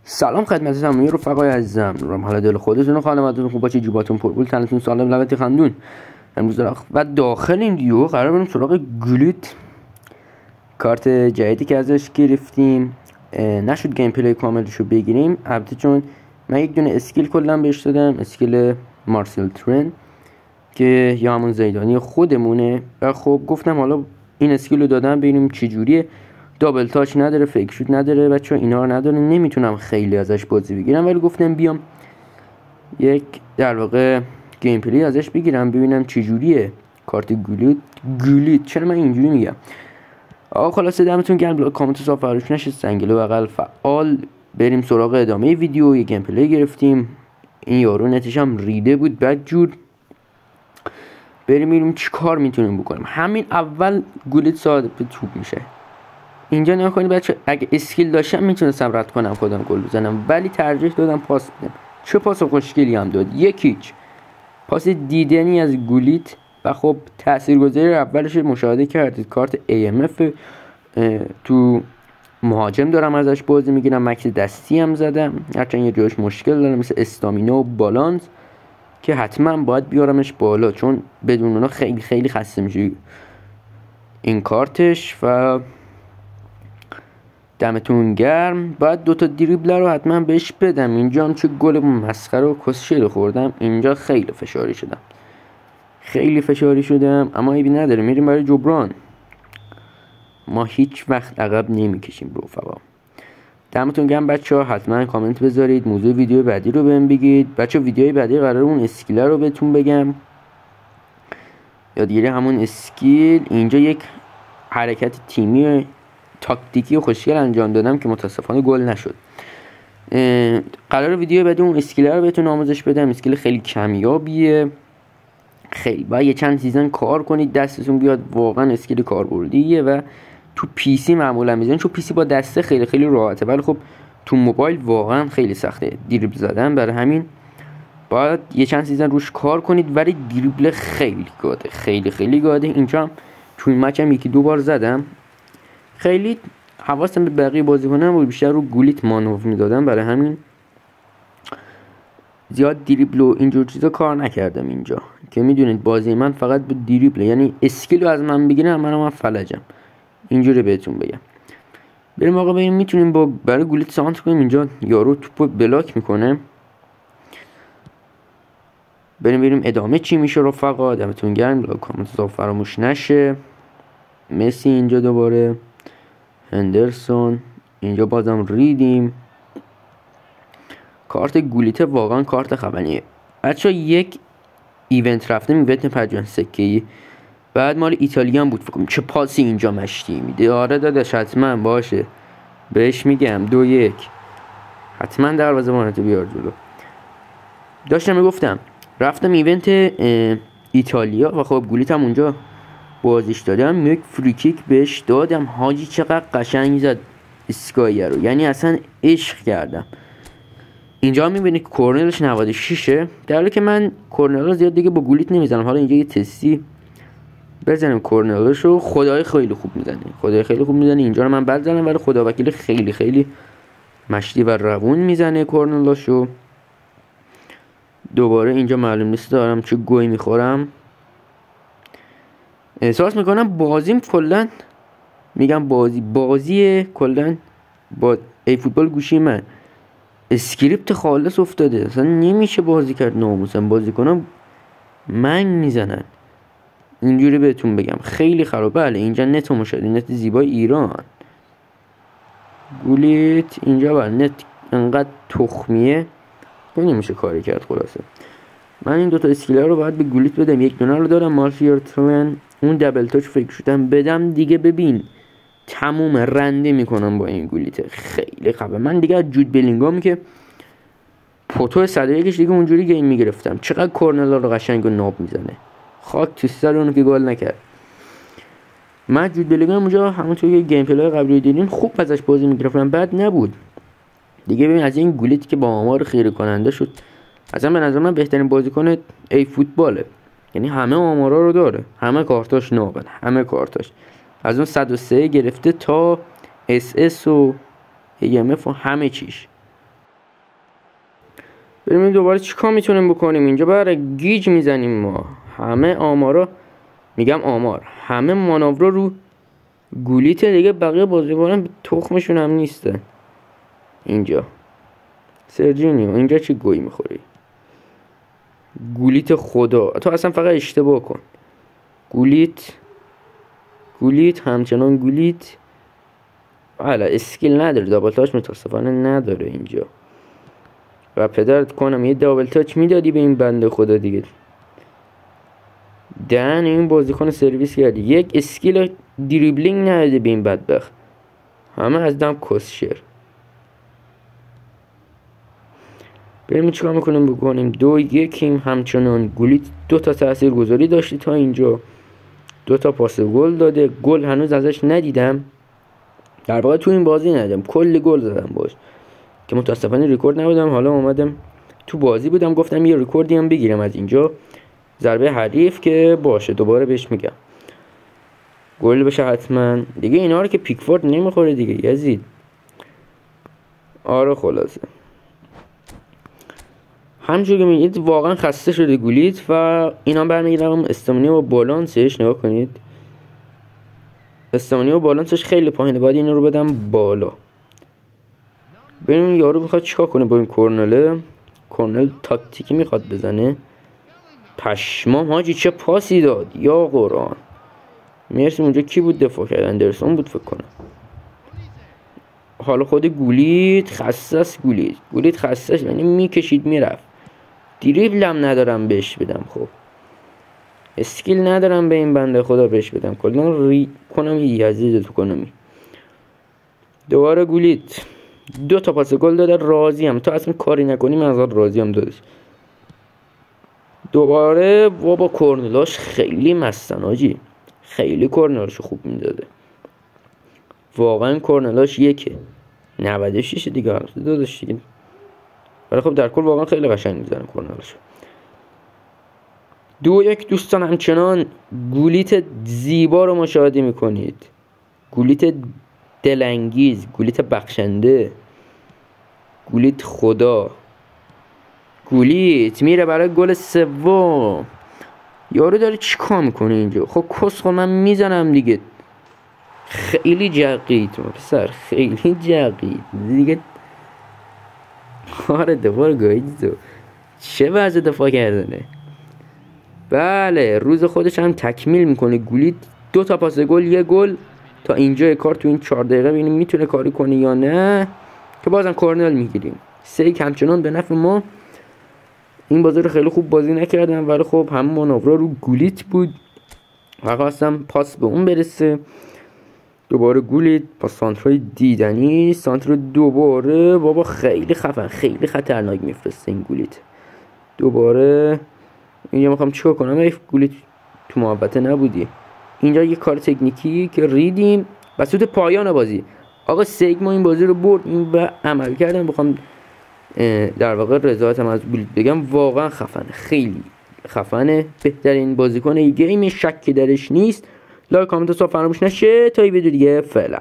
سلام خدمت تمامی رفقای عزیزم. حال دل خودتون و خانواده‌تون خوب باشه، جیباتون پرپول، تنتون سالم، لبتون خندون. امروز و داخل این ویدیو قرار بریم سراغ گلیت، کارت جدیدی که ازش گرفتیم. نشد گیم پلی کاملشو بگیریم البته، چون من یک دونه اسکیل کلا بهش دادم، اسکیل مارسل ترن که یا همون زیدانی خودمونه. و خب گفتم حالا این اسکیل رو دادم ببینیم چه جوریه. دابل تاچ نداره، فیک شوت نداره، بچه‌ها اینا رو نداره، نمیتونم خیلی ازش بازی بگیرم، ولی گفتم بیام یک در واقع گیم پلی ازش بگیرم ببینم چه جوریه کارت گلیت. چرا من اینجوری میگم؟ آقا خلاصه دمتون گرم، کامنت صاف فراموش نشه، سنگله بغل فعال. بریم سراغ ادامه ویدیو. یه گیم پلی گرفتیم، این یارو نتش هم ریده بود بدجور. بریم ببینیم چی کار میتونیم بکنیم. همین اول گلیت ساده توپ میشه. اینجا نگاه کنید بچه، اگه اسکیل داشتم میتونستم رد کنم خودم گل بزنم، ولی ترجیح دادم پاس بدم. چه پاس خوشگلی هم داد، 1-0 پاس دیدنی از گلیت. و خب تاثیرگذاری اولش مشاهده کردید، کارت AMF تو مهاجم دارم ازش بازی میگیرم، مکس دستی هم زدم، هرچند یه جایش مشکل دارم مثل استامینا و بالانس که حتما باید بیارمش بالا، چون بدون اونا خیلی خیلی خسته میشه این کارتش. و دمتون گرم. باید دوتا دریبل رو حتما بهش بدم. اینجا هم چه گل مسخره و کسشل خوردم، اینجا خیلی فشاری شدم، اما ایبی نداره، میریم برای جبران. ما هیچ وقت عقب نمیکشیم رفقا. دمتون گرم بچه‌ها، حتما کامنت بذارید موضوع ویدیو بعدی رو بهم بگید. بچه‌ها ویدیوی بعدی قراره اون اسکیل رو بهتون بگم، یادگیری همون اسکیل. اینجا یک حرکت تیمی تاکتیکی و خوشگل انجام دادم که متاسفانه گل نشد. قرار ویدیو بعد اون اسکیل رو بهتون آموزش بدم. اسکیل خیلی کمیابیه، خیلی باید یه چند سیزن کار کنید دستتون بیاد، واقعا اسکیل کاربردیه. و تو پی سی معمولا میزنن، چون پی سی با دسته خیلی خیلی راحته، ولی خب تو موبایل واقعا خیلی سخته دریبل زدن، برای همین باید یه چند سیزن روش کار کنید. ولی دریبل خیلی گاده. اینجا هم تو این مچ هم 1-2 بار زدم، خیلی حواسم به بقیه بازیکنان بود، بیشتر رو گلیت مانور میدادم، برای همین زیاد دریبل و اینجور چیزا کار نکردم اینجا، که میدونید بازی من فقط به دریبل، یعنی اسکیل رو از من بگیرم من فلجم. اینجوری بهتون بگم. بریم آقا ببینیم میتونیم با برای گلیت سانتر کنیم. اینجا یارو توپو بلاک میکنه. بریم ببینیم ادامه چی میشه رفقا. دمتون گرم، کامنت فراموش نشه. مسی اینجا دوباره، هندرسون اینجا بازم ریدیم. کارت گلیت واقعا کارت خبنیه بچه. یک ایونت رفتم، ایونت پرجان سکه‌ای، بعد مال ایتالیا هم بود فکر کنم. چه پاسی اینجا مشتی میده. آره داداش حتما باشه، بهش میگم 2-1 حتما دروازه‌بانتو بیار جلو. داشتم میگفتم رفتم ایونت ایتالیا و خب گلیت هم اونجا بازیش دادم، یک فریکیک بهش دادم. حاجی چقدر قشنگ زد اسکای رو، یعنی اصلا عشق کردم. اینجا میبینید کورنرش 96ه، در حالی که من کورنر رو زیاد دیگه با گلیت نمیزنم. حالا اینجا یه تستی بزنیم کورنرشو. خدای خیلی خوب میزنه. اینجا رو من بد زدم، ولی خدا وکیل خیلی مشتی و روون میزنه کورنرشو. دوباره اینجا معلوم نیست دارم چه گوی میخورم. احساس میکنم بازیم کلن، میگم بازی کلن با ای فوتبال گوشی من اسکریپت خالص افتاده، اصلا نمیشه بازی کرد. ناموسم بازی کنم من میزنن. اینجوری بهتون بگم خیلی خرابه. بله اینجا نت مشاهده، نت زیبای ایران. گلیت اینجا بله نت انقدر تخمیه نمیشه کاری کرد. خلاصه من این دوتا اسکیل رو باید به گلیت بدم. یک دونه رو دارم مارسل ترن، اون دبل تاچ فکر شدم بدم دیگه. ببین تموم رنده میکنم با این گلیت، خیلی خبه. من دیگه از جود بلینگام که پوتو 101ش دیگه اونجوری گیم میگرفتم. چقدر کورنلا رو قشنگ و ناب میزنه، خاک تو سر اونو که گل نکرد. من جود بلینگام اونجا همونطور که گیم پلی قبلی دیدین خوب ازش بازی میگرفتم، بد نبود دیگه. ببین از این گلیت که با آمار خیره کننده شد، اصلا به نظر من بهترین بازیکن ای فوتباله، یعنی همه آمارا رو داره، همه کارتاش نابن، همه کارتاش از اون 103 گرفته تا اس اس و AMF و همه چیش. بریم دوباره چیکار میتونیم بکنیم اینجا. برای گیج میزنیم ما. همه آمارا میگم همه مانورا رو گولیت دیگه. بقیه بازیکنان تخمشون هم نیسته. اینجا سرجینیو اینجا چی گویی میخوری؟ گولیت خدا. تو اصلا فقط اشتباه کن. گولیت همچنان گولیت. حالا اسکیل نداره، دابل تاچ متاسفانه نداره اینجا. و پدرت کنم یه دابل تاچ میدادی به این بنده خدا دیگه. دهن این بازیکن سرویس کردی. یک اسکیل دریبلینگ نداده به این بدبخت. همه از دم کسشر. بریم چیکار بکنیم 2-1 همچنان. گولیت 2 تا تاثیرگذاری داشتی تا اینجا. 2 تا پاس گل داده. گل هنوز ازش ندیدم. در واقع تو این بازی ندیدم. کلی گل زدم باش که متاسفانه ریکورد نبودم. حالا اومدم تو بازی بودم گفتم یه ریکوردی هم بگیرم از اینجا. ضربه حریف که باشه دوباره بهش میگم گل بشه حتما دیگه. اینا رو که پیکفورد نمیخوره دیگه یزید. آره خلاصه همونجوری که میگید واقعا خسته شده گولیت. و اینا برمیگردم استامینی و بالانسش. نگاه کنید استامینی و بالانسش خیلی پایینه. باید اینو رو بدم بالا. ببینیم یارو میخواد چیکار کنه با این کورنل تاکتیکی میخواد بزنه. پشمام حاجی چه پاسی داد یا قرآن. مرسی. اونجا کی بود دفاع کرد؟ اندرسون بود فکر کنم. حالا خود گولیت خصص گولیت خصص یعنی میکشید میرفت. دریبل هم ندارم بهش بدم. خب اسکیل ندارم به این بنده خدا بهش بدم. کلا کنم یزید تو کنمی. دوباره گولیت 2 تا پاس گل داده. راضیم. تا اصلا کاری نکنی من ازت راضیم دادش. دوباره با کورنلاش خیلی مستن آجی. خیلی کورنلاش خوب میداده. واقعا کورنلاش 96 دیگه داداش دیگه. ولی خب در کل واقعا خیلی قشنگ میزنه کورنلاش. 2-1 دوستان. همچنان گولیت زیبا رو مشاهده میکنید. گولیت دلانگیز، گولیت بخشنده، گولیت خدا. گولیت میره برای گل سوم. یارو داره چیکار میکنه اینجا؟ خب کسخو من میزنم دیگه. خیلی جقید پسر، خیلی جقید دیگه. آره دفاع گاید تو چه وضع دفاع کردنه. بله روز خودش هم تکمیل میکنه گولیت. 2 تا پاس گل 1 گل تا اینجا کار. تو این 4 دقیقه ببینیم میتونه کاری کنه یا نه که بازم کورنل میگیریم. 3 همچنان به نفع ما. این بازی رو خیلی خوب بازی نکردم ولی خب همه مانورا رو گولیت بود و خواستم پاس به اون برسه. دوباره گولیت با سانترای دیدنی. سانتر دوباره بابا خیلی خفن خیلی خطرناک میفرسته این گولیت. دوباره اینجا میخوام چیکار کنم؟ ای گولیت تو محبته نبودی. اینجا یه کار تکنیکی که ریدیم بسوط پایان بازی. آقا سیگما این بازی رو برد و عمل کردم. بخوام در واقع رضایتم از گولیت بگم واقعا خفنه. خیلی خفنه. بهترین بازیکن گیم شکی درش نیست. لایک کامنت و فراموش نشه تا ویدیو دیگه. فعلا